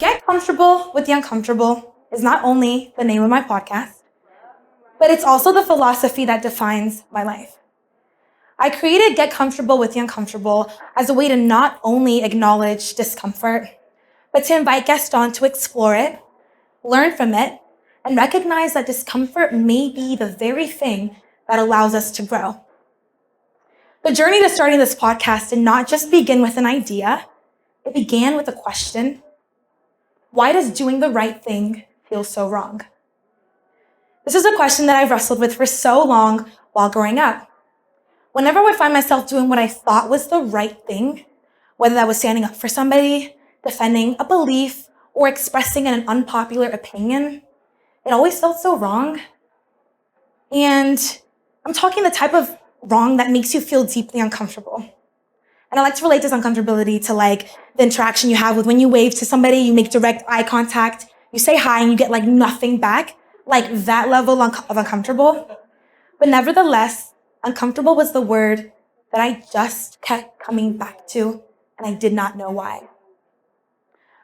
Get Comfortable with the Uncomfortable is not only the name of my podcast, but it's also the philosophy that defines my life. I created Get Comfortable with the Uncomfortable as a way to not only acknowledge discomfort, but to invite guests on to explore it, learn from it, and recognize that discomfort may be the very thing that allows us to grow. The journey to starting this podcast did not just begin with an idea. It began with a question. Why does doing the right thing feel so wrong? This is a question that I've wrestled with for so long while growing up. Whenever I would find myself doing what I thought was the right thing, whether that was standing up for somebody, defending a belief, or expressing an unpopular opinion, it always felt so wrong. And I'm talking the type of wrong that makes you feel deeply uncomfortable. And I like to relate this uncomfortability to the interaction you have with when you wave to somebody, you make direct eye contact, you say hi and you get nothing back, that level of uncomfortable. But nevertheless, uncomfortable was the word that I just kept coming back to, and I did not know why.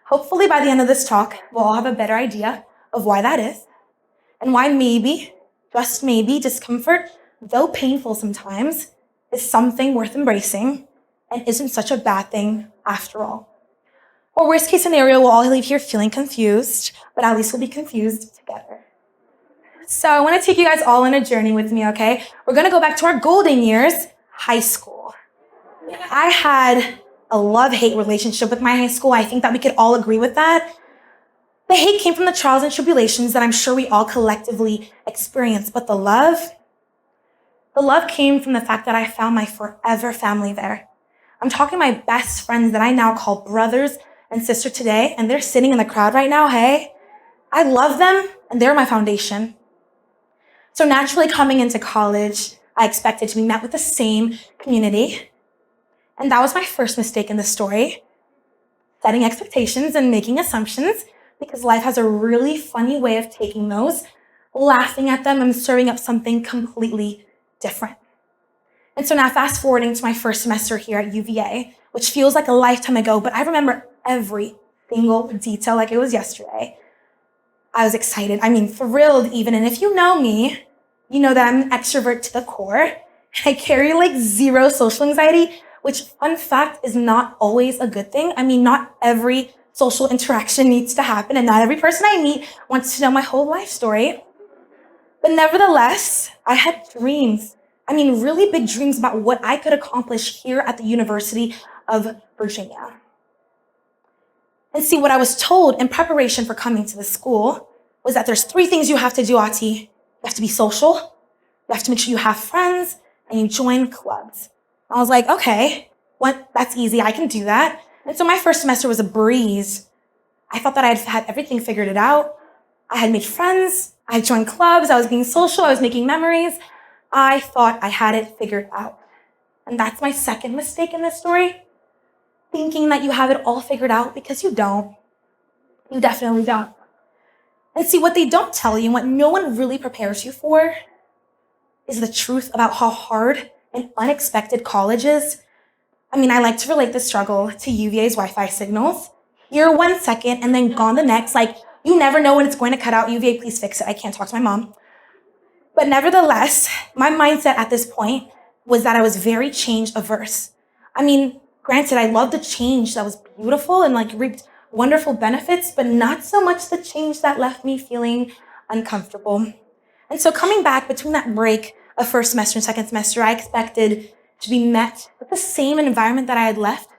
Hopefully by the end of this talk, we'll all have a better idea of why that is, and why maybe, just maybe, discomfort, though painful sometimes, is something worth embracing and isn't such a bad thing after all. Or worst case scenario, we'll all leave here feeling confused, but at least we'll be confused together. So I want to take you guys all on a journey with me, okay? We're going to go back to our golden years, high school. I had a love-hate relationship with my high school. I think that we could all agree with that. The hate came from the trials and tribulations that I'm sure we all collectively experienced, but the love came from the fact that I found my forever family there. I'm talking my best friends that I now call brothers and sisters today, and they're sitting in the crowd right now, hey? I love them, and they're my foundation. So naturally, coming into college, I expected to be met with the same community. And that was my first mistake in the story, setting expectations and making assumptions, because life has a really funny way of taking those, laughing at them, and serving up something completely different. And so now fast forwarding to my first semester here at UVA, which feels like a lifetime ago, but I remember every single detail like it was yesterday. I was excited, thrilled even. And if you know me, you know that I'm an extrovert to the core. I carry zero social anxiety, which, fun fact, is not always a good thing. Not every social interaction needs to happen, and not every person I meet wants to know my whole life story. But nevertheless, I had dreams. Really big dreams about what I could accomplish here at the University of Virginia. And see, what I was told in preparation for coming to the school was that there's 3 things you have to do, Atty. You have to be social, you have to make sure you have friends, and you join clubs. I was like, okay, that's easy, I can do that. And so my first semester was a breeze. I thought that I had everything figured out. I had made friends, I had joined clubs, I was being social, I was making memories. I thought I had it figured out. And that's my second mistake in this story, thinking that you have it all figured out, because you don't. You definitely don't. And see, what they don't tell you and what no one really prepares you for is the truth about how hard and unexpected college is. I like to relate the struggle to UVA's Wi-Fi signals. Here 1 second and then gone the next. You never know when it's going to cut out. UVA, please fix it. I can't talk to my mom. But nevertheless, my mindset at this point was that I was very change averse. Granted, I loved the change that was beautiful and reaped wonderful benefits, but not so much the change that left me feeling uncomfortable. And so coming back between that break of first semester and second semester, I expected to be met with the same environment that I had left.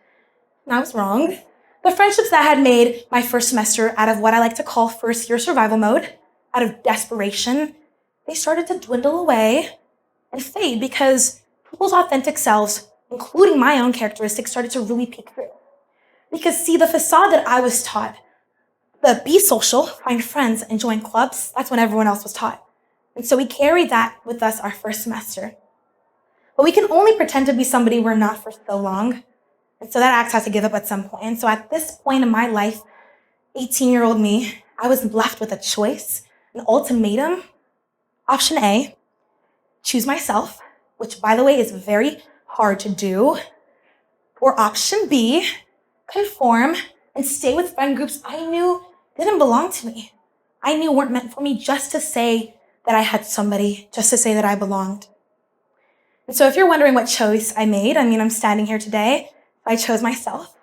And I was wrong. The friendships that I had made my first semester out of what I like to call first year survival mode, out of desperation, they started to dwindle away and fade because people's authentic selves, including my own characteristics, started to really peek through. Because see, the facade that I was taught, the be social, find friends, and join clubs, that's what everyone else was taught. And so we carried that with us our first semester. But we can only pretend to be somebody we're not for so long. And so that act has to give up at some point. And so at this point in my life, 18-year-old me, I was left with a choice, an ultimatum. Option A, choose myself, which by the way is very hard to do. Or option B, conform and stay with friend groups I knew didn't belong to me. I knew weren't meant for me, just to say that I had somebody, just to say that I belonged. And so if you're wondering what choice I made, I'm standing here today, I chose myself.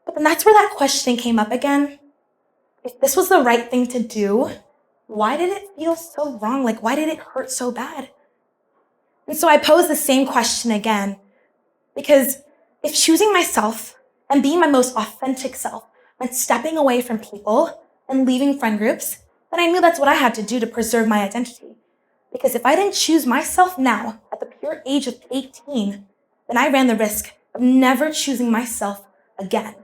But then that's where that question came up again. If this was the right thing to do, why did it feel so wrong? Why did it hurt so bad? And so I posed the same question again, because if choosing myself and being my most authentic self meant stepping away from people and leaving friend groups, then I knew that's what I had to do to preserve my identity. Because if I didn't choose myself now, at the pure age of 18, then I ran the risk of never choosing myself again.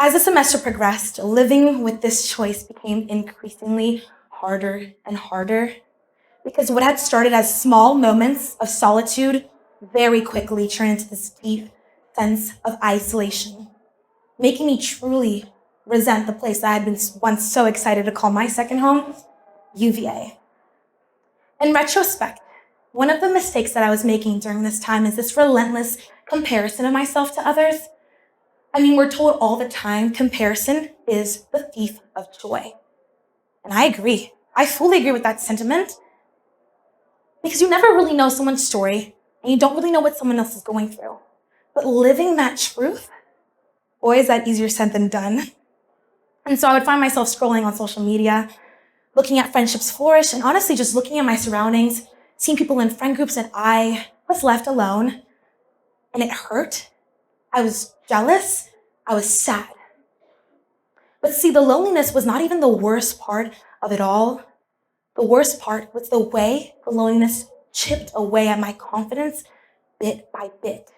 As the semester progressed, living with this choice became increasingly harder and harder, because what had started as small moments of solitude very quickly turned into this deep sense of isolation, making me truly resent the place that I had been once so excited to call my second home, UVA. In retrospect, one of the mistakes that I was making during this time is this relentless comparison of myself to others. We're told all the time, comparison is the thief of joy. And I agree. I fully agree with that sentiment. Because you never really know someone's story, and you don't really know what someone else is going through. But living that truth, boy, is that easier said than done. And so I would find myself scrolling on social media, looking at friendships flourish, and honestly just looking at my surroundings, seeing people in friend groups, and I was left alone. And it hurt. I was jealous. I was sad. But see, the loneliness was not even the worst part of it all. The worst part was the way the loneliness chipped away at my confidence bit by bit.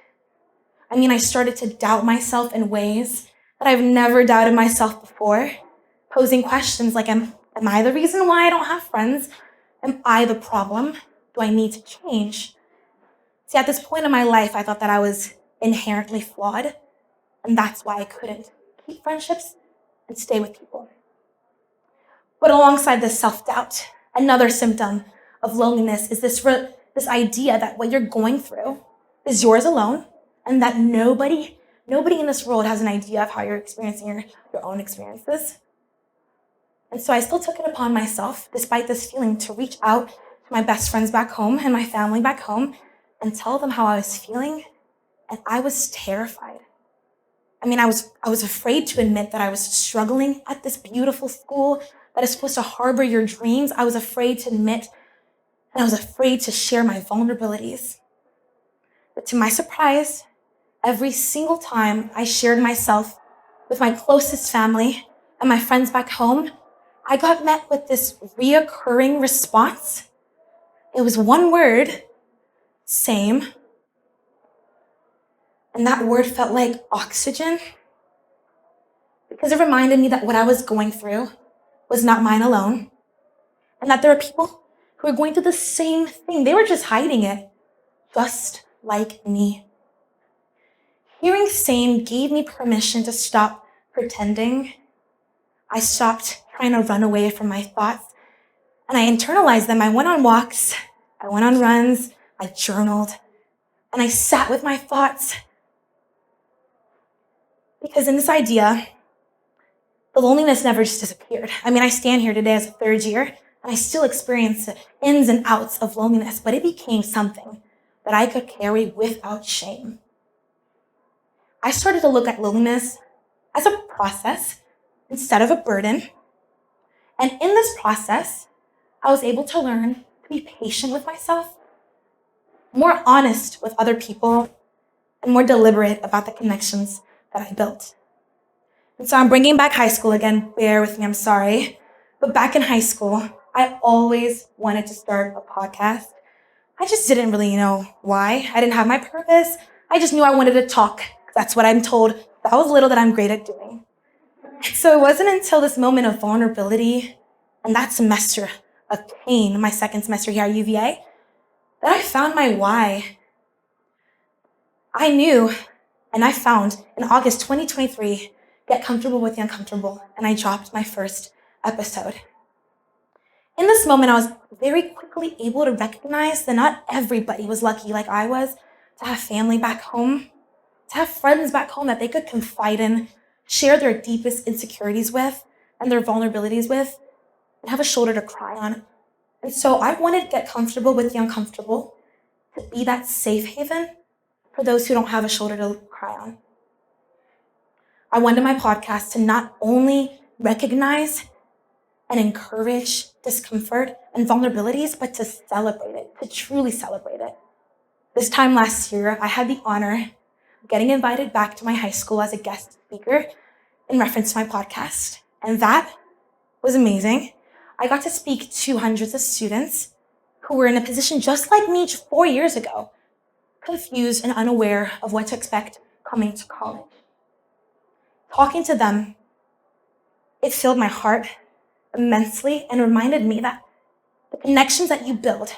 I started to doubt myself in ways that I've never doubted myself before, posing questions like, am I the reason why I don't have friends? Am I the problem? Do I need to change? See, at this point in my life, I thought that I was inherently flawed, and that's why I couldn't keep friendships and stay with people. But alongside this self-doubt, another symptom of loneliness is this idea that what you're going through is yours alone, and that nobody in this world has an idea of how you're experiencing your own experiences. And so I still took it upon myself, despite this feeling, to reach out to my best friends back home and my family back home and tell them how I was feeling, and I was terrified. I was afraid to admit that I was struggling at this beautiful school that is supposed to harbor your dreams. I was afraid to admit, and I was afraid to share my vulnerabilities. But to my surprise, every single time I shared myself with my closest family and my friends back home, I got met with this reoccurring response. It was one word, same. And that word felt like oxygen, because it reminded me that what I was going through was not mine alone, and that there are people who were going through the same thing. They were just hiding it, just like me. Hearing same gave me permission to stop pretending. I stopped trying to run away from my thoughts, and I internalized them. I went on walks, I went on runs, I journaled, and I sat with my thoughts. Because in this idea, the loneliness never just disappeared. I stand here today as a third year, and I still experience the ins and outs of loneliness, but it became something that I could carry without shame. I started to look at loneliness as a process instead of a burden. And in this process, I was able to learn to be patient with myself, more honest with other people, and more deliberate about the connections that I built. And so I'm bringing back high school again. Bear with me, I'm sorry. But back in high school, I always wanted to start a podcast. I just didn't really know why. I didn't have my purpose. I just knew I wanted to talk. That's what I'm told. That was little that I'm great at doing. So it wasn't until this moment of vulnerability and that semester of pain, my second semester here at UVA, that I found my why. I knew, and I found in August 2023, Get Comfortable with the Uncomfortable, and I dropped my first episode. In this moment, I was very quickly able to recognize that not everybody was lucky like I was to have family back home. to have friends back home that they could confide in, share their deepest insecurities with and their vulnerabilities with, and have a shoulder to cry on. And so I wanted to get comfortable with the uncomfortable, to be that safe haven for those who don't have a shoulder to cry on. I wanted my podcast to not only recognize and encourage discomfort and vulnerabilities, but to celebrate it, to truly celebrate it. This time last year, I had the honor of getting invited back to my high school as a guest speaker in reference to my podcast. And that was amazing. I got to speak to hundreds of students who were in a position just like me 4 years ago, confused and unaware of what to expect coming to college. Talking to them, it filled my heart immensely and reminded me that the connections that you build,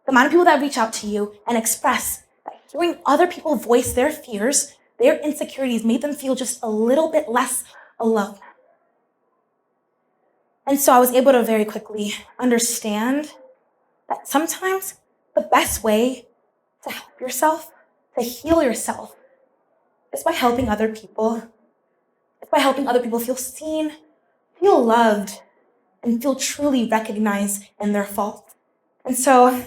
the amount of people that reach out to you and express that hearing other people voice their fears, their insecurities made them feel just a little bit less alone. And so I was able to very quickly understand that sometimes the best way to help yourself, to heal yourself, is by helping other people. It's by helping other people feel seen, feel loved, and feel truly recognized in their faults. And so,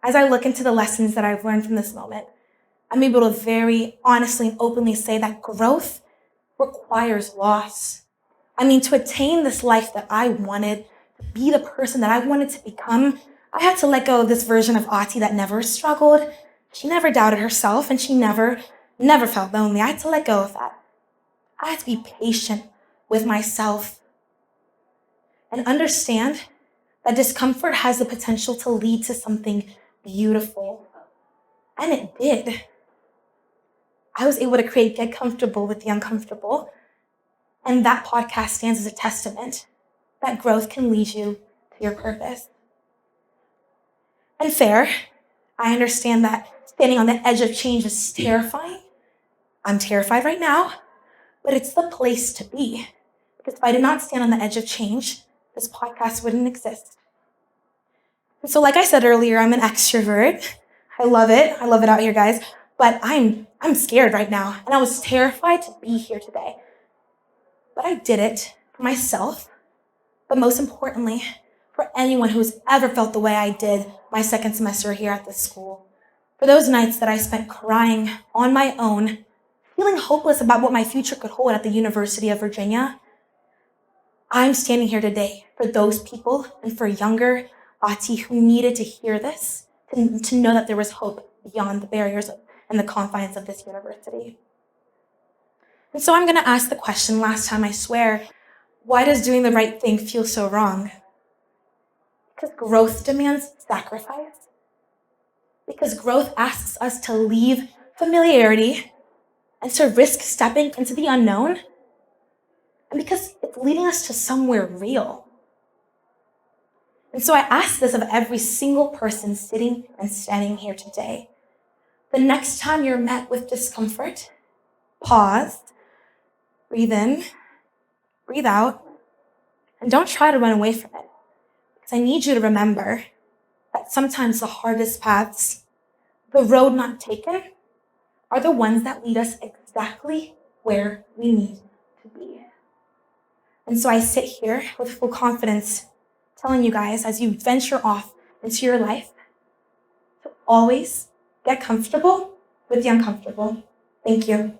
as I look into the lessons that I've learned from this moment, I'm able to very honestly and openly say that growth requires loss. I mean, to attain this life that I wanted, to be the person that I wanted to become, I had to let go of this version of Atty that never struggled. She never doubted herself, and she never felt lonely. I had to let go of that. I had to be patient with myself and understand that discomfort has the potential to lead to something beautiful. And it did. I was able to get comfortable with the uncomfortable. And that podcast stands as a testament that growth can lead you to your purpose. And fair, I understand that standing on the edge of change is terrifying. I'm terrified right now, but it's the place to be. Because if I did not stand on the edge of change, this podcast wouldn't exist. And so like I said earlier, I'm an extrovert. I love it. I love it out here, guys. But I'm scared right now. And I was terrified to be here today. But I did it for myself. But most importantly, for anyone who's ever felt the way I did my second semester here at this school. For those nights that I spent crying on my own, feeling hopeless about what my future could hold at the University of Virginia, I'm standing here today for those people and for younger Atty who needed to hear this, to know that there was hope beyond the barriers and the confines of this university. And so I'm going to ask the question last time, I swear, why does doing the right thing feel so wrong? Because growth demands sacrifice. Because growth asks us to leave familiarity and to risk stepping into the unknown. And because it's leading us to somewhere real. And so I ask this of every single person sitting and standing here today. The next time you're met with discomfort, pause, breathe in, breathe out, and don't try to run away from it. Because I need you to remember that sometimes the hardest paths, the road not taken, are the ones that lead us exactly where we need to be. And so I sit here with full confidence, telling you guys as you venture off into your life, to always get comfortable with the uncomfortable. Thank you.